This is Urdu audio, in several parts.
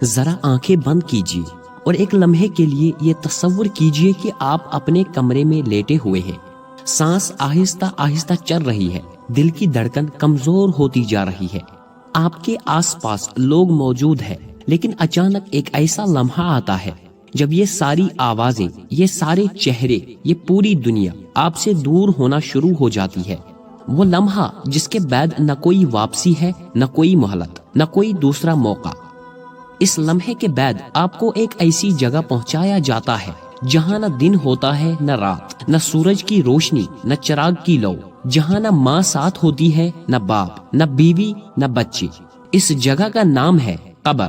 ذرا آنکھیں بند کیجیے اور ایک لمحے کے لیے یہ تصور کیجیے کہ آپ اپنے کمرے میں لیٹے ہوئے ہیں، سانس آہستہ آہستہ چل رہی ہے، دل کی دھڑکن کمزور ہوتی جا رہی ہے، آپ کے آس پاس لوگ موجود ہیں، لیکن اچانک ایک ایسا لمحہ آتا ہے جب یہ ساری آوازیں، یہ سارے چہرے، یہ پوری دنیا آپ سے دور ہونا شروع ہو جاتی ہے۔ وہ لمحہ جس کے بعد نہ کوئی واپسی ہے، نہ کوئی مہلت، نہ کوئی دوسرا موقع۔ اس لمحے کے بعد آپ کو ایک ایسی جگہ پہنچایا جاتا ہے جہاں نہ دن ہوتا ہے نہ رات، نہ سورج کی روشنی نہ چراغ کی لو، جہاں نہ ماں ساتھ ہوتی ہے نہ باپ، نہ بیوی نہ بچے۔ اس جگہ کا نام ہے قبر۔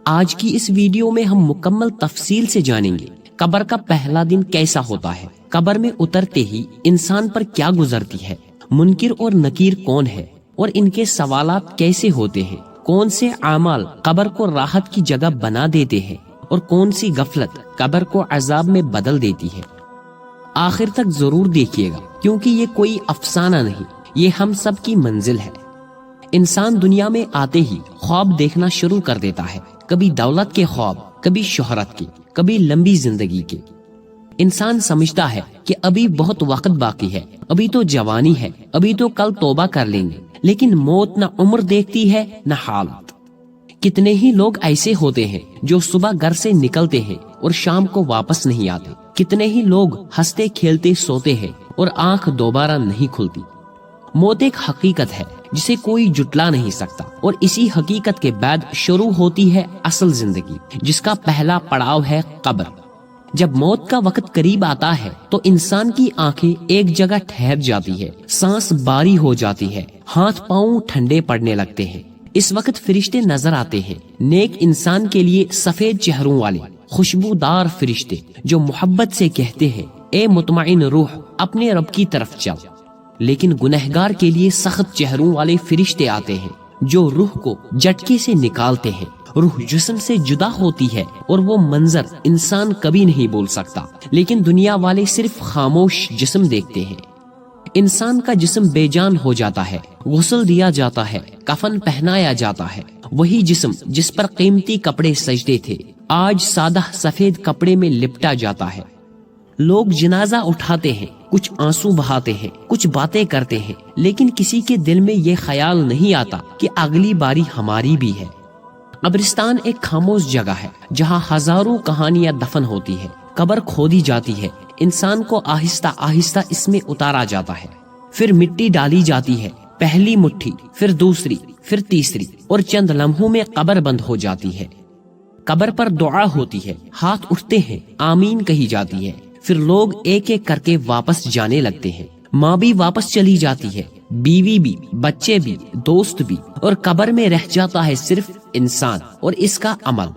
آج کی اس ویڈیو میں ہم مکمل تفصیل سے جانیں گے قبر کا پہلا دن کیسا ہوتا ہے، قبر میں اترتے ہی انسان پر کیا گزرتی ہے، منکر اور نکیر کون ہے اور ان کے سوالات کیسے ہوتے ہیں، کون سے اعمال قبر کو راحت کی جگہ بنا دیتے ہیں اور کون سی غفلت قبر کو عذاب میں بدل دیتی ہے۔ آخر تک ضرور دیکھیے گا کیونکہ یہ کوئی افسانہ نہیں، یہ ہم سب کی منزل ہے۔ انسان دنیا میں آتے ہی خواب دیکھنا شروع کر دیتا ہے، کبھی دولت کے خواب، کبھی شہرت کے، کبھی لمبی زندگی کے۔ انسان سمجھتا ہے کہ ابھی بہت وقت باقی ہے، ابھی تو جوانی ہے، ابھی تو کل توبہ کر لیں گے، لیکن موت نہ عمر دیکھتی ہے نہ حالت۔ کتنے ہی لوگ ایسے ہوتے ہیں جو صبح گھر سے نکلتے ہیں اور شام کو واپس نہیں آتے، کتنے ہی لوگ ہنستے کھیلتے سوتے ہیں اور آنکھ دوبارہ نہیں کھلتی۔ موت ایک حقیقت ہے جسے کوئی جٹلا نہیں سکتا، اور اسی حقیقت کے بعد شروع ہوتی ہے اصل زندگی، جس کا پہلا پڑاؤ ہے قبر۔ جب موت کا وقت قریب آتا ہے تو انسان کی آنکھیں ایک جگہ ٹھہر جاتی ہے، سانس باری ہو جاتی ہے، ہاتھ پاؤں ٹھنڈے پڑنے لگتے ہیں۔ اس وقت فرشتے نظر آتے ہیں، نیک انسان کے لیے سفید چہروں والے خوشبودار فرشتے جو محبت سے کہتے ہیں اے مطمئن روح اپنے رب کی طرف چل۔ لیکن گنہگار کے لیے سخت چہروں والے فرشتے آتے ہیں جو روح کو جھٹکے سے نکالتے ہیں۔ روح جسم سے جدا ہوتی ہے اور وہ منظر انسان کبھی نہیں بول سکتا، لیکن دنیا والے صرف خاموش جسم دیکھتے ہیں۔ انسان کا جسم بے جان ہو جاتا ہے، غسل دیا جاتا ہے، کفن پہنایا جاتا ہے۔ وہی جسم جس پر قیمتی کپڑے سجدے تھے آج سادہ سفید کپڑے میں لپٹا جاتا ہے۔ لوگ جنازہ اٹھاتے ہیں، کچھ آنسو بہاتے ہیں، کچھ باتیں کرتے ہیں، لیکن کسی کے دل میں یہ خیال نہیں آتا کہ اگلی باری ہماری بھی ہے۔ قبرستان ایک خاموش جگہ ہے جہاں ہزاروں کہانیاں دفن ہوتی ہے۔ قبر کھودی جاتی ہے، انسان کو آہستہ آہستہ اس میں اتارا جاتا ہے، پھر مٹی ڈالی جاتی ہے، پہلی مٹھی، پھر دوسری، پھر تیسری، اور چند لمحوں میں قبر بند ہو جاتی ہے۔ قبر پر دعا ہوتی ہے، ہاتھ اٹھتے ہیں، آمین کہی جاتی ہے، پھر لوگ ایک ایک کر کے واپس جانے لگتے ہیں۔ ماں بھی واپس چلی جاتی ہے، بیوی بھی، بچے بھی، دوست بھی، اور قبر میں رہ جاتا ہے صرف انسان اور اس کا عمل۔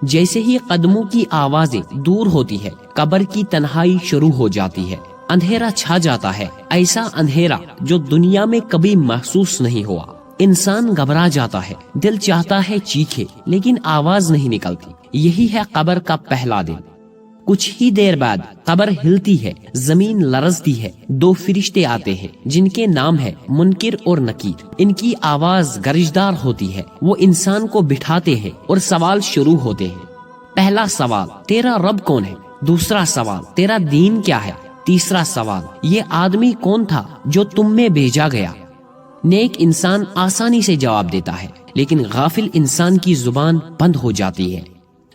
جیسے ہی قدموں کی آوازیں دور ہوتی ہے، قبر کی تنہائی شروع ہو جاتی ہے، اندھیرا چھا جاتا ہے، ایسا اندھیرا جو دنیا میں کبھی محسوس نہیں ہوا۔ انسان گھبرا جاتا ہے، دل چاہتا ہے چیخے لیکن آواز نہیں نکلتی۔ یہی ہے قبر کا پہلا دن۔ کچھ ہی دیر بعد قبر ہلتی ہے، زمین لرزتی ہے، دو فرشتے آتے ہیں جن کے نام ہے منکر اور نکیر۔ ان کی آواز گرجدار ہوتی ہے، وہ انسان کو بٹھاتے ہیں اور سوال شروع ہوتے ہیں۔ پہلا سوال، تیرا رب کون ہے؟ دوسرا سوال، تیرا دین کیا ہے؟ تیسرا سوال، یہ آدمی کون تھا جو تم میں بھیجا گیا؟ نیک انسان آسانی سے جواب دیتا ہے، لیکن غافل انسان کی زبان بند ہو جاتی ہے۔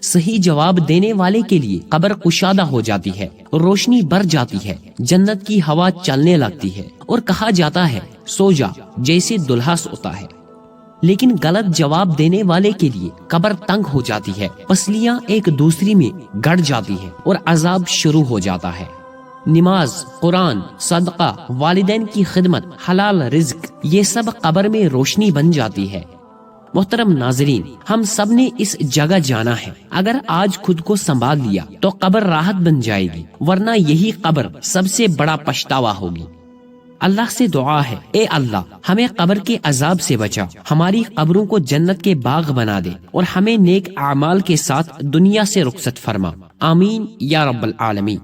صحیح جواب دینے والے کے لیے قبر کشادہ ہو جاتی ہے، روشنی بڑھ جاتی ہے، جنت کی ہوا چلنے لگتی ہے اور کہا جاتا ہے سو جا جیسے دلہا سوتا ہے۔ لیکن غلط جواب دینے والے کے لیے قبر تنگ ہو جاتی ہے، پسلیاں ایک دوسری میں گڑ جاتی ہیں اور عذاب شروع ہو جاتا ہے۔ نماز، قرآن، صدقہ، والدین کی خدمت، حلال رزق، یہ سب قبر میں روشنی بن جاتی ہے۔ محترم ناظرین، ہم سب نے اس جگہ جانا ہے۔ اگر آج خود کو سنبھال لیا تو قبر راحت بن جائے گی، ورنہ یہی قبر سب سے بڑا پچھتاوا ہوگی۔ اللہ سے دعا ہے، اے اللہ ہمیں قبر کے عذاب سے بچا، ہماری قبروں کو جنت کے باغ بنا دے اور ہمیں نیک اعمال کے ساتھ دنیا سے رخصت فرما۔ آمین یا رب العالمین۔